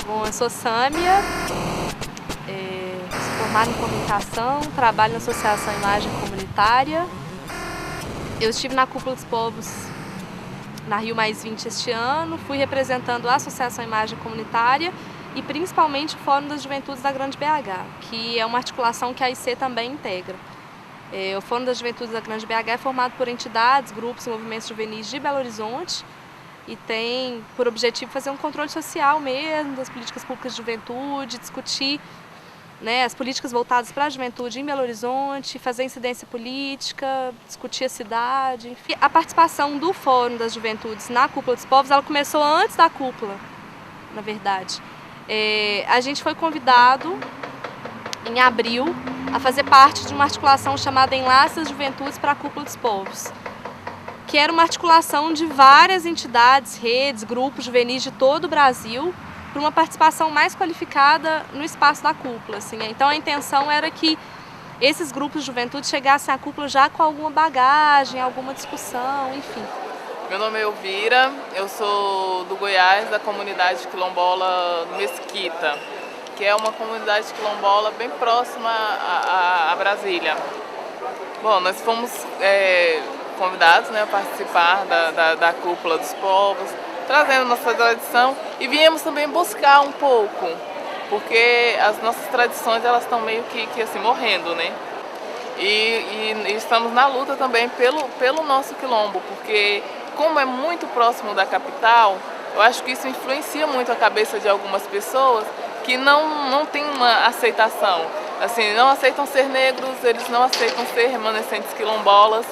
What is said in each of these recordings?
Bom, eu sou Sâmia, sou formada em comunicação, trabalho na Associação Imagem Comunitária. Eu estive na Cúpula dos Povos na Rio+20 este ano, fui representando a Associação Imagem Comunitária e principalmente o Fórum das Juventudes da Grande BH, que é uma articulação que a IC também integra. O Fórum das Juventudes da Grande BH é formado por entidades, grupos e movimentos juvenis de Belo Horizonte e tem por objetivo fazer um controle social mesmo das políticas públicas de juventude, discutir, né, as políticas voltadas para a juventude em Belo Horizonte, fazer incidência política, discutir a cidade. Enfim. A participação do Fórum das Juventudes na Cúpula dos Povos, ela começou antes da cúpula, na verdade. A gente foi convidado em abril a fazer parte de uma articulação chamada Enlace das Juventudes para a Cúpula dos Povos, que era uma articulação de várias entidades, redes, grupos juvenis de todo o Brasil, para uma participação mais qualificada no espaço da cúpula. Assim. Então a intenção era que esses grupos de juventude chegassem à cúpula já com alguma bagagem, alguma discussão, enfim. Meu nome é Elvira, eu sou do Goiás, da comunidade quilombola Mesquita, que é uma comunidade quilombola bem próxima a Brasília. Bom, nós fomos convidados, né, a participar da Cúpula dos Povos, trazendo nossa tradição e viemos também buscar um pouco, porque as nossas tradições elas estão meio que assim morrendo, né? E estamos na luta também pelo nosso quilombo, porque como é muito próximo da capital, eu acho que isso influencia muito a cabeça de algumas pessoas que não tem uma aceitação, assim, não aceitam ser negros, eles não aceitam ser remanescentes quilombolas,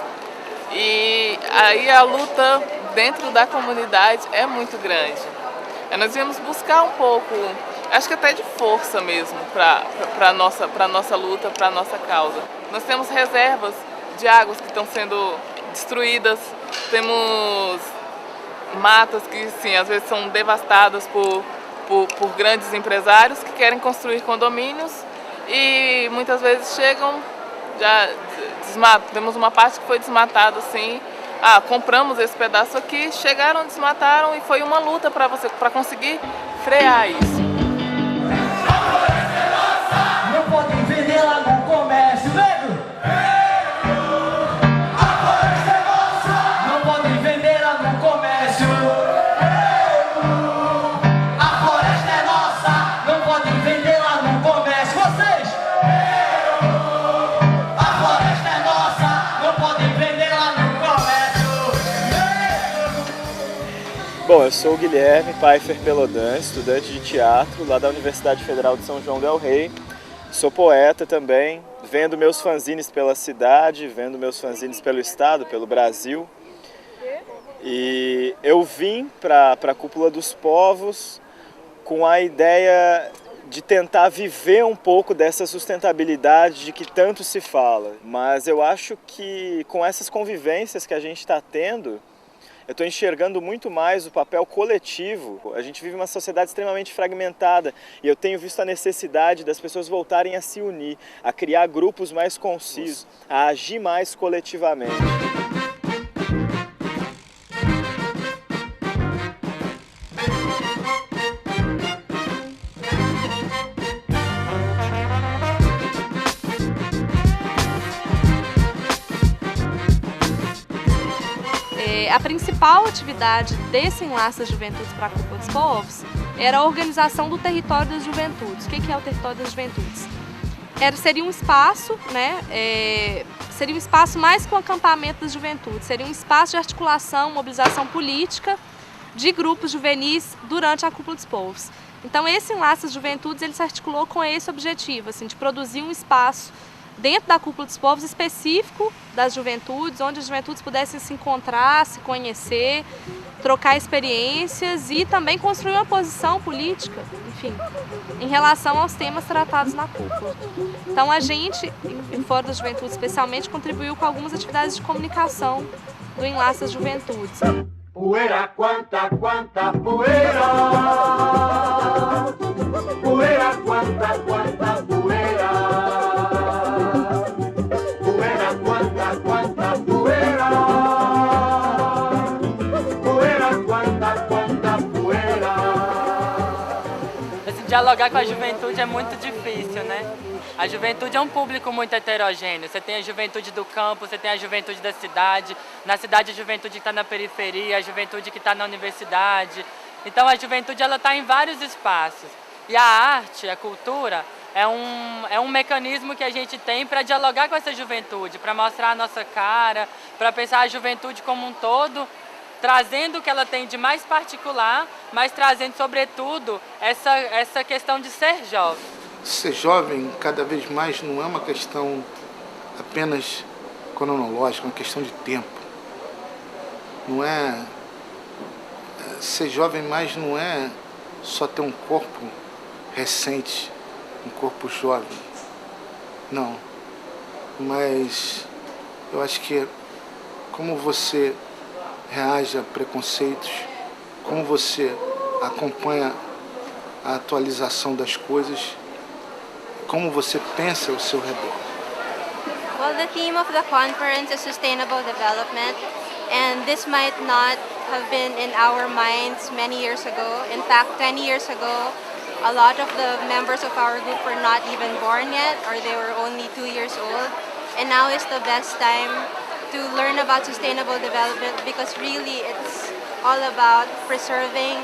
e aí a luta dentro da comunidade é muito grande. Nós viemos buscar um pouco, acho que até de força mesmo, para a nossa luta, para a nossa causa. Nós temos reservas de águas que estão sendo destruídas, temos matas que sim, às vezes são devastadas por grandes empresários que querem construir condomínios e muitas vezes chegam, já desmatam. Temos uma parte que foi desmatada assim, compramos esse pedaço aqui, chegaram, desmataram e foi uma luta para conseguir frear isso. Não podem vender lá no comércio, negro! A floresta é nossa! Não podem vender lá no comércio! A floresta é nossa! Não podem vender lá no comércio! Vocês! A floresta é nossa! Não podem vender lá no comércio! Bom, eu sou o Guilherme Pfeiffer Pelodan, estudante de teatro lá da Universidade Federal de São João del Rei. Sou poeta também, vendo meus fanzines pela cidade, vendo meus fanzines pelo estado, pelo Brasil. E eu vim para a Cúpula dos Povos com a ideia de tentar viver um pouco dessa sustentabilidade de que tanto se fala. Mas eu acho que com essas convivências que a gente está tendo, eu estou enxergando muito mais o papel coletivo. A gente vive uma sociedade extremamente fragmentada e eu tenho visto a necessidade das pessoas voltarem a se unir, a criar grupos mais concisos, a agir mais coletivamente. A principal atividade desse Enlace das Juventudes para a Cúpula dos Povos era a organização do Território das Juventudes. O que é o Território das Juventudes? Seria um espaço, né? Seria um espaço mais que um acampamento das juventudes, seria um espaço de articulação, mobilização política de grupos juvenis durante a Cúpula dos Povos. Então esse Enlace das Juventudes ele se articulou com esse objetivo, assim, de produzir um espaço dentro da Cúpula dos Povos, específico das juventudes, onde as juventudes pudessem se encontrar, se conhecer, trocar experiências e também construir uma posição política, enfim, em relação aos temas tratados na cúpula. Então a gente, em Fórum da Juventude especialmente, contribuiu com algumas atividades de comunicação do Enlace das Juventudes. Poeira, quanta poeira. Poeira, quanta poeira. Poeira, quanta poeira. Poeira, quanta poeira. Esse dialogar com a juventude é muito difícil, né? A juventude é um público muito heterogêneo. Você tem a juventude do campo, você tem a juventude da cidade. Na cidade, a juventude que está na periferia, a juventude que está na universidade. Então, a juventude está em vários espaços. E a arte, a cultura, é um mecanismo que a gente tem para dialogar com essa juventude, para mostrar a nossa cara, para pensar a juventude como um todo, trazendo o que ela tem de mais particular, mas trazendo, sobretudo, essa questão de ser jovem. Ser jovem, cada vez mais, não é uma questão apenas cronológica, é uma questão de tempo. Não é... Ser jovem mais não é só ter um corpo recente, um corpo jovem. Não. Mas eu acho que como você reage a preconceitos, como você acompanha a atualização das coisas, como você pensa ao seu redor. Well, the theme of the conference is sustainable development, and this might not have been in our minds many years ago. In fact, 20 years ago, a lot of the members of our group were not even born yet, or they were only 2 years old. And now is the best time to learn about sustainable development, because really it's all about preserving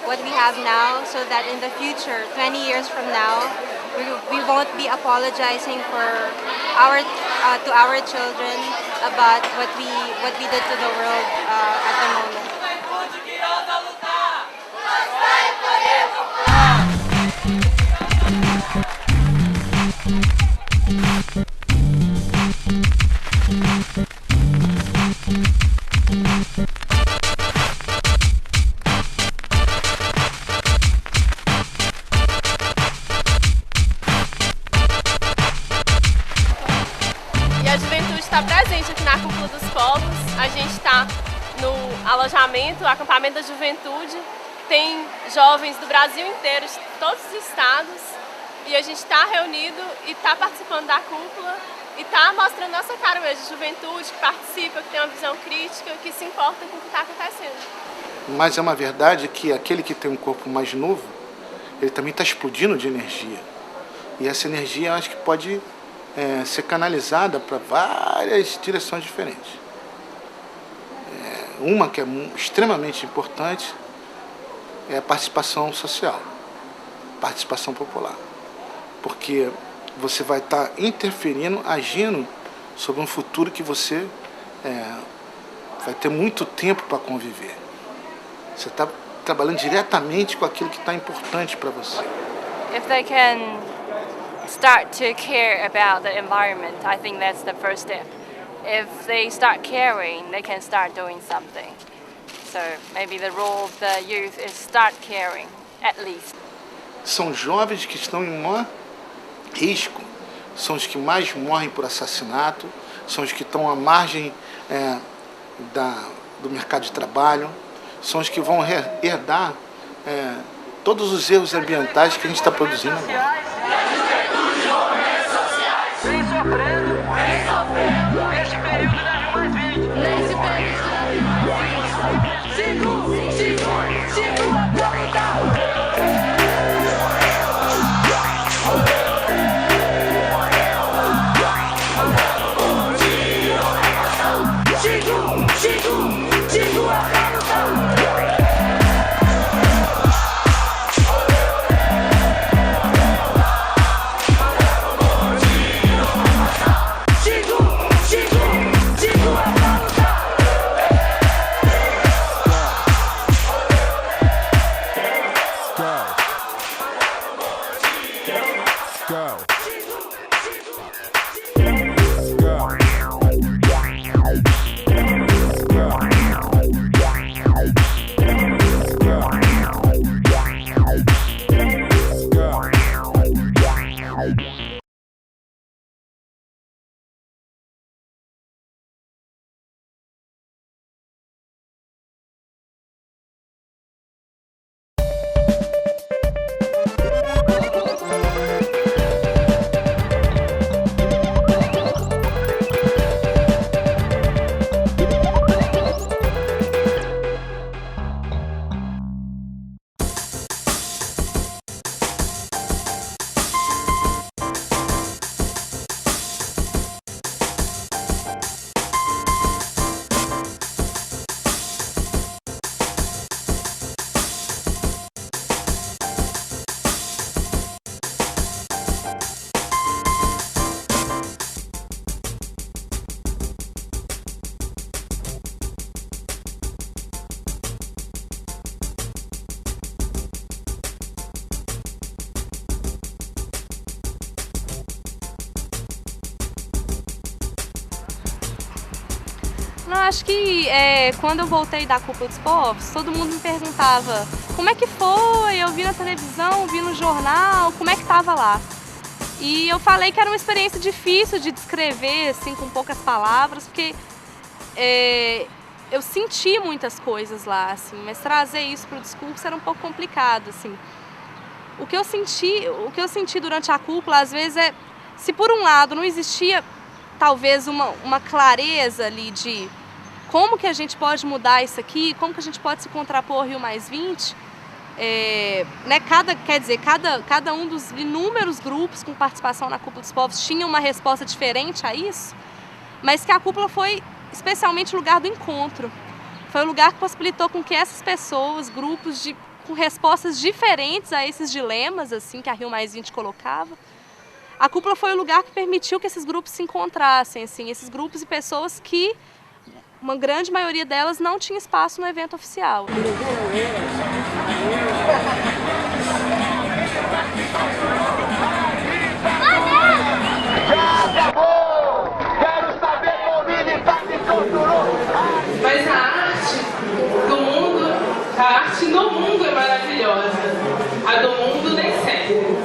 what we have now, so that in the future, 20 years from now, we won't be apologizing to our children about what we did to the world at the moment. E a juventude está presente aqui na Cúpula dos Povos. A gente está no alojamento, acampamento da juventude. Tem jovens do Brasil inteiro, de todos os estados. E a gente está reunido e está participando da cúpula e está mostrando nossa cara mesmo de juventude, que participa, que tem uma visão crítica, que se importa com o que está acontecendo. Mas é uma verdade que aquele que tem um corpo mais novo, ele também está explodindo de energia. E essa energia, eu acho que pode ser canalizada para várias direções diferentes. Uma que é extremamente importante é a participação social, participação popular. Porque você vai estar interferindo, agindo sobre um futuro que você vai ter muito tempo para conviver. Você está trabalhando diretamente com aquilo que está importante para você. If they can start to care about the environment, I think that's the first step. If they start caring, they can start doing something. So maybe the role of the youth is start caring, at least. São jovens que estão em maior risco, são os que mais morrem por assassinato, são os que estão à margem do mercado de trabalho, são os que vão herdar todos os erros ambientais que a gente está produzindo agora. Vem sofrendo neste período das mais 20. Nesse período. Sigo a perguntar. Sigo a perguntar. Não, acho que quando eu voltei da Cúpula dos Povos, todo mundo me perguntava como é que foi, eu vi na televisão, vi no jornal, como é que estava lá. E eu falei que era uma experiência difícil de descrever, assim, com poucas palavras, porque eu senti muitas coisas lá, assim, mas trazer isso para o discurso era um pouco complicado, assim. O que eu senti durante a cúpula, às vezes, se por um lado não existia talvez uma clareza ali de como que a gente pode mudar isso aqui, como que a gente pode se contrapor ao Rio+20, né, cada um dos inúmeros grupos com participação na Cúpula dos Povos tinha uma resposta diferente a isso, mas que a cúpula foi especialmente o lugar do encontro. Foi o lugar que possibilitou com que essas pessoas, grupos com respostas diferentes a esses dilemas assim, que a Rio+20 colocava, a cúpula foi o lugar que permitiu que esses grupos se encontrassem, assim, esses grupos e pessoas que, uma grande maioria delas, não tinha espaço no evento oficial. Já acabou! Quero saber como ele tá se torturou! Mas a arte no mundo é maravilhosa. A do mundo nem sempre.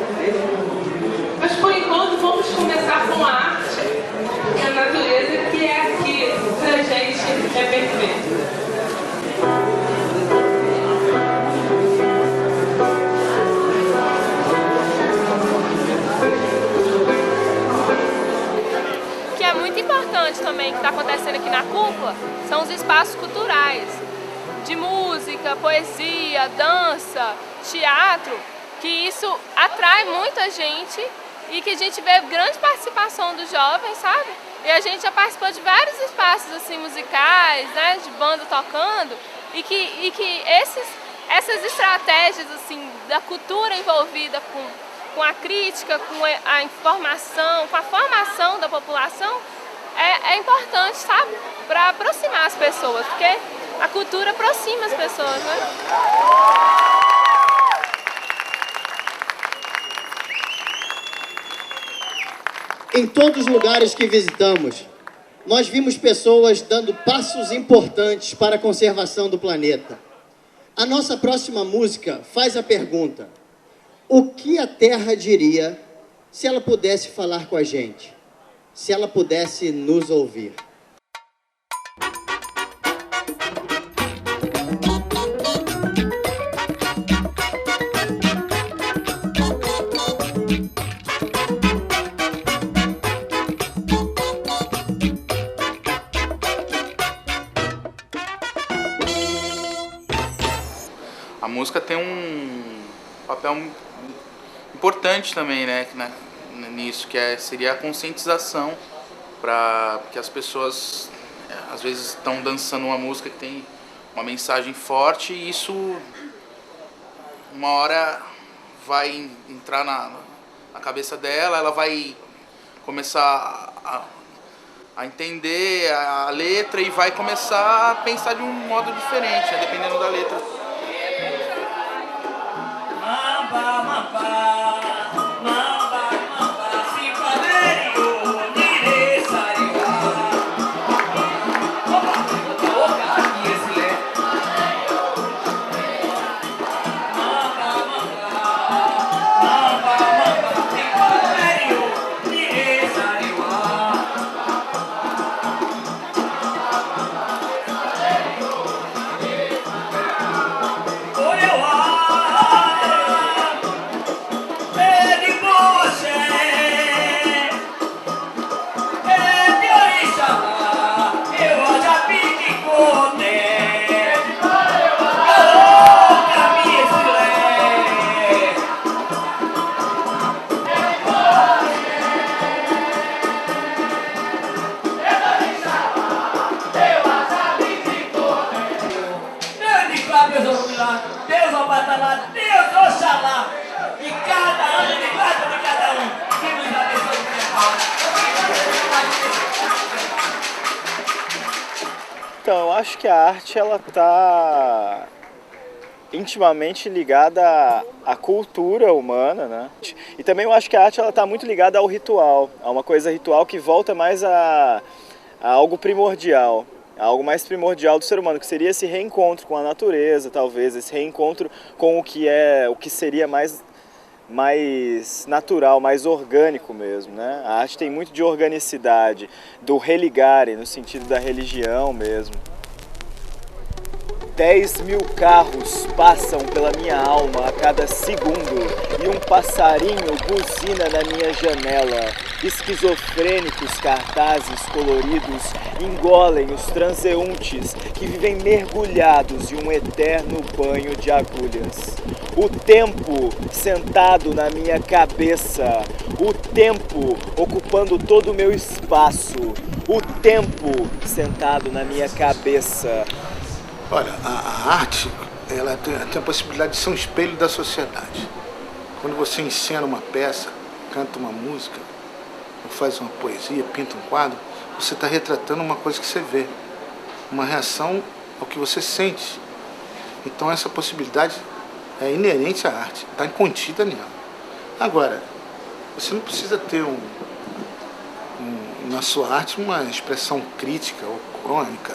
Mas por enquanto vamos começar com a arte, que a natureza que é aqui pra gente é perfeita. O que é muito importante também que está acontecendo aqui na cúpula são os espaços culturais, de música, poesia, dança, teatro, que isso atrai muita gente e que a gente vê grande participação dos jovens, sabe? E a gente já participou de vários espaços assim, musicais, né, de banda tocando, e que essas estratégias assim, da cultura envolvida com a crítica, com a informação, com a formação da população, é importante, sabe? Para aproximar as pessoas, porque a cultura aproxima as pessoas, né? Em todos os lugares que visitamos, nós vimos pessoas dando passos importantes para a conservação do planeta. A nossa próxima música faz a pergunta: o que a Terra diria se ela pudesse falar com a gente? Se ela pudesse nos ouvir? A música tem um papel importante também, né, nisso, seria a conscientização, para que as pessoas às vezes estão dançando uma música que tem uma mensagem forte, e isso uma hora vai entrar na cabeça dela, ela vai começar a entender a letra e vai começar a pensar de um modo diferente, né, dependendo da letra. Deus Obatalá, Deus Oxalá, e cada ano de guarda de cada um, que nos abençoe com Então, eu acho que a arte ela está intimamente ligada à cultura humana, né? E também eu acho que a arte ela está muito ligada ao ritual, a uma coisa ritual que volta mais a algo primordial. algo mais primordial do ser humano, que seria esse reencontro com a natureza, talvez, esse reencontro com o que seria mais natural, mais orgânico mesmo, né? A arte tem muito de organicidade, do religare, no sentido da religião mesmo. 10.000 carros passam pela minha alma a cada segundo e um passarinho buzina na minha janela. Esquizofrênicos cartazes coloridos engolem os transeuntes que vivem mergulhados em um eterno banho de agulhas. O tempo sentado na minha cabeça, o tempo ocupando todo o meu espaço, o tempo sentado na minha cabeça. Olha, a arte, ela tem a possibilidade de ser um espelho da sociedade. Quando você encena uma peça, canta uma música, ou faz uma poesia, pinta um quadro, você está retratando uma coisa que você vê, uma reação ao que você sente. Então essa possibilidade é inerente à arte, está contida nela. Agora, você não precisa ter na sua arte uma expressão crítica ou crônica,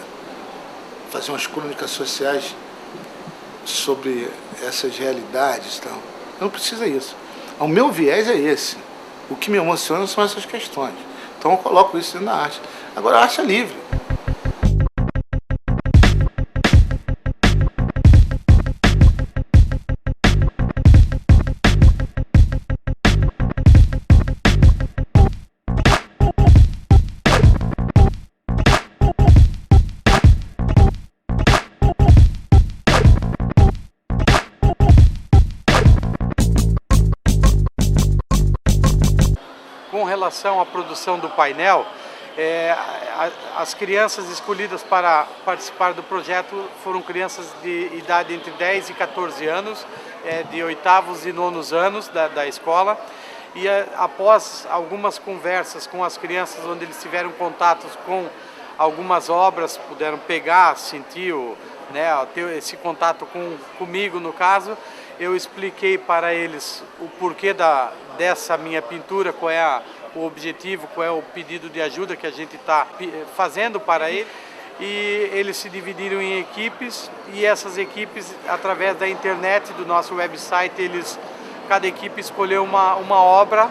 fazer umas crônicas sociais sobre essas realidades e tal. Não precisa isso. O meu viés é esse. O que me emociona são essas questões. Então eu coloco isso dentro da arte. Agora a arte é livre. Com relação à produção do painel, as crianças escolhidas para participar do projeto foram crianças de idade entre 10 e 14 anos, de 8º e 9º anos da escola. E após algumas conversas com as crianças, onde eles tiveram contatos com algumas obras, puderam pegar, sentir, ter esse contato comigo no caso, eu expliquei para eles o porquê dessa minha pintura, qual é o objetivo, qual é o pedido de ajuda que a gente está fazendo para ele. E eles se dividiram em equipes, e essas equipes, através da internet, do nosso website, cada equipe escolheu uma obra,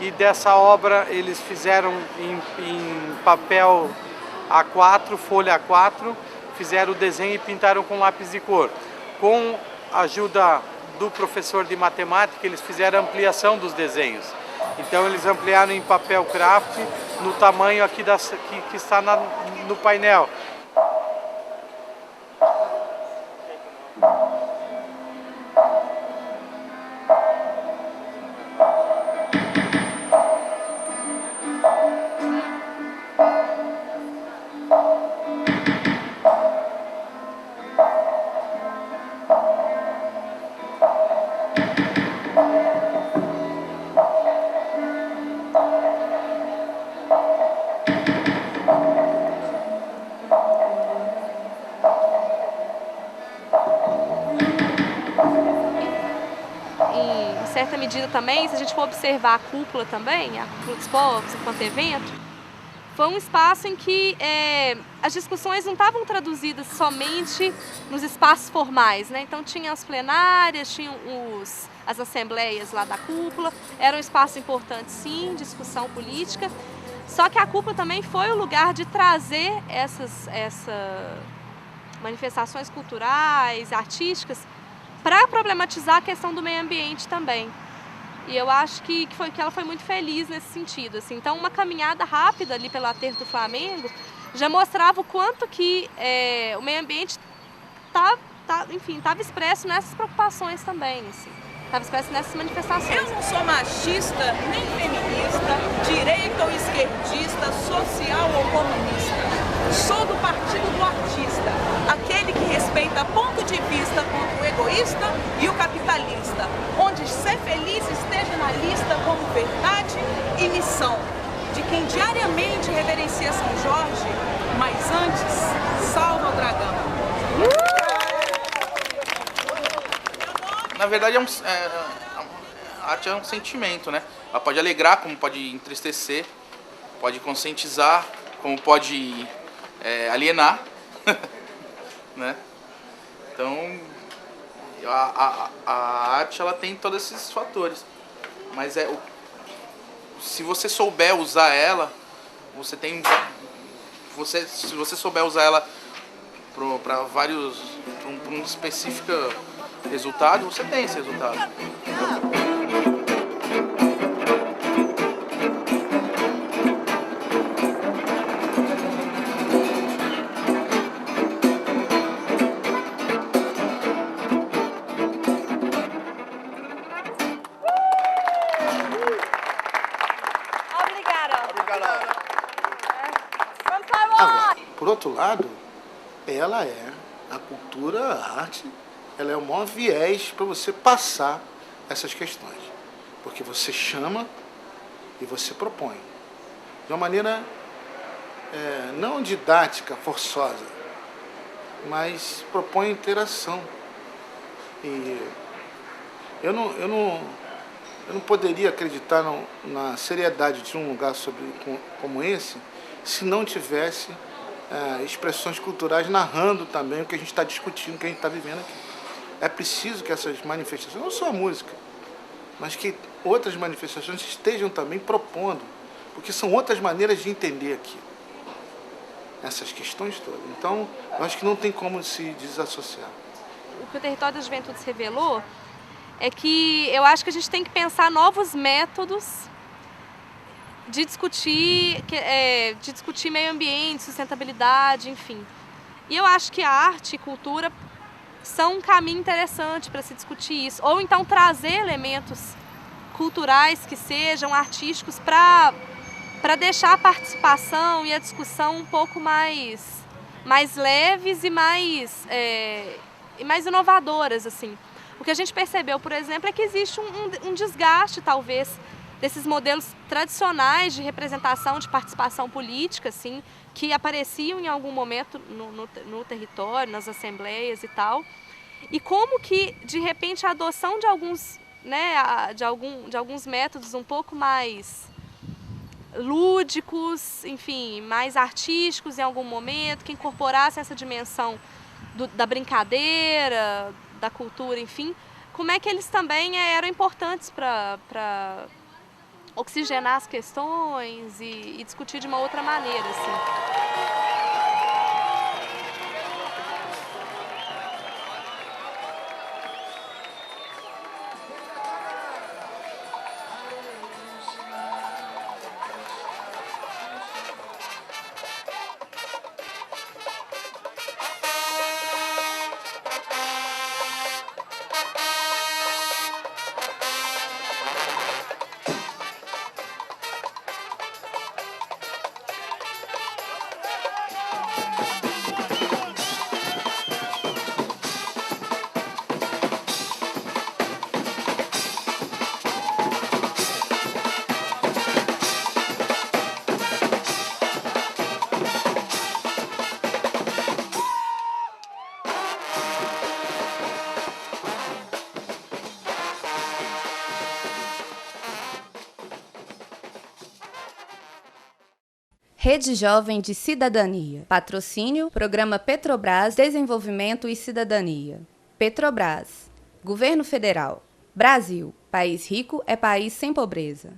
e dessa obra eles fizeram em papel A4, folha A4, fizeram o desenho e pintaram com lápis de cor. Com a ajuda do professor de matemática, eles fizeram a ampliação dos desenhos. Então eles ampliaram em papel craft no tamanho aqui que está no painel. Em certa medida também, se a gente for observar a cúpula também, a Cúpula dos Povos, enquanto evento, foi um espaço em que as discussões não estavam traduzidas somente nos espaços formais, né? Então tinha as plenárias, tinham as assembleias lá da cúpula, era um espaço importante sim, discussão política, só que a cúpula também foi o lugar de trazer essas manifestações culturais, artísticas, para problematizar a questão do meio ambiente também. E eu acho que ela foi muito feliz nesse sentido. Assim. Então, uma caminhada rápida ali pelo aterro do Flamengo já mostrava o quanto que o meio ambiente estava expresso nessas preocupações também. Assim. Estava expresso nessas manifestações. Eu não sou machista, nem feminista, direita ou esquerdista, social ou comunista. Sou do partido do artista, aquele que respeita ponto de vista contra o egoísta e o capitalista, onde ser feliz esteja na lista como verdade e missão de quem diariamente reverencia São Jorge, mas antes salva o dragão. Na verdade, a arte é um sentimento, né? Ela pode alegrar, como pode entristecer, pode conscientizar, como pode alienar, né? Então, a arte ela tem todos esses fatores, mas se você souber usar ela, se você souber usar ela para um específico resultado, você tem esse resultado. Agora, por outro lado, a cultura, a arte, ela é o maior viés para você passar essas questões. Porque você chama e você propõe. De uma maneira não didática, forçosa, mas propõe interação. E eu não poderia acreditar na seriedade de um lugar como esse se não tivesse expressões culturais narrando também o que a gente está discutindo, o que a gente está vivendo aqui. É preciso que essas manifestações, não só a música, mas que outras manifestações estejam também propondo, porque são outras maneiras de entender aqui essas questões todas. Então, eu acho que não tem como se desassociar. O que o Território das Juventudes revelou é que eu acho que a gente tem que pensar novos métodos de discutir meio ambiente, sustentabilidade, enfim. E eu acho que a arte e cultura são um caminho interessante para se discutir isso. Ou então trazer elementos culturais que sejam artísticos para deixar a participação e a discussão um pouco mais leves e mais inovadoras, assim. O que a gente percebeu, por exemplo, é que existe um desgaste, talvez, desses modelos tradicionais de representação, de participação política, assim, que apareciam em algum momento no território, nas assembleias e tal. E como que, de repente, a adoção de alguns, né, de alguns métodos um pouco mais lúdicos, enfim, mais artísticos em algum momento, que incorporassem essa dimensão da brincadeira, da cultura, enfim, como é que eles também eram importantes para oxigenar as questões e discutir de uma outra maneira, assim. Rede Jovem de Cidadania. Patrocínio, Programa Petrobras, Desenvolvimento e Cidadania. Petrobras. Governo Federal. Brasil. País rico é país sem pobreza.